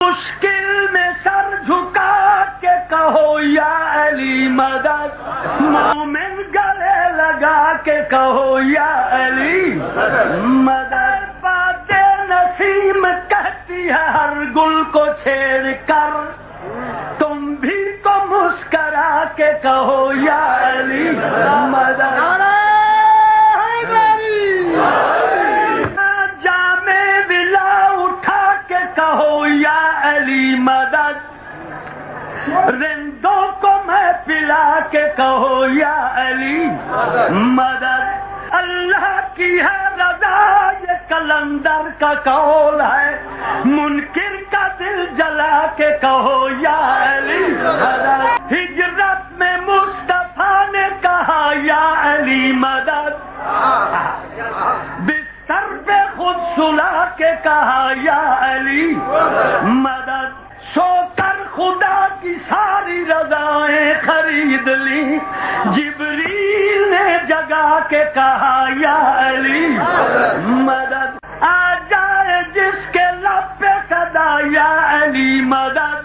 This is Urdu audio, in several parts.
مشکل میں سر جھکا کے کہو یا علی مدد، مومن گلے لگا کے کہو یا علی مدد۔ بات نسیم کہتی ہے ہر گل کو چھیڑ کر، تم بھی تو مسکرا کے کہو یا علی مدد۔ جام ولا اٹھا کے کہو یا علی مدد، رندوں کو میں پلا کے کہو یا علی مدد۔ اللہ کی ہے رضا یہ کلندر کا قول ہے، منکر کا دل جلا کے کہو یا علی مدد۔ ہجرت میں مصطفیٰ نے کہا یا علی مدد، بستر پہ خود سلا کے کہا یا علی مدد۔ سو کر خدا کی ساری رضائیں خرید لی، جبریل نے جگا کے کہا یا علی مدد۔ آ جائے جس کے لب پہ صدا یا علی مدد،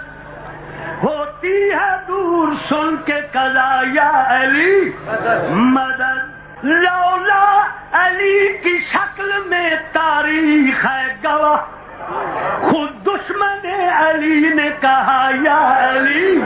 ہوتی ہے دور سن کے قضا یا علی مدد۔ لولا علی کی شکل میں تاریخ ہے گواہ، خود دشمن علی نے کہا یا علی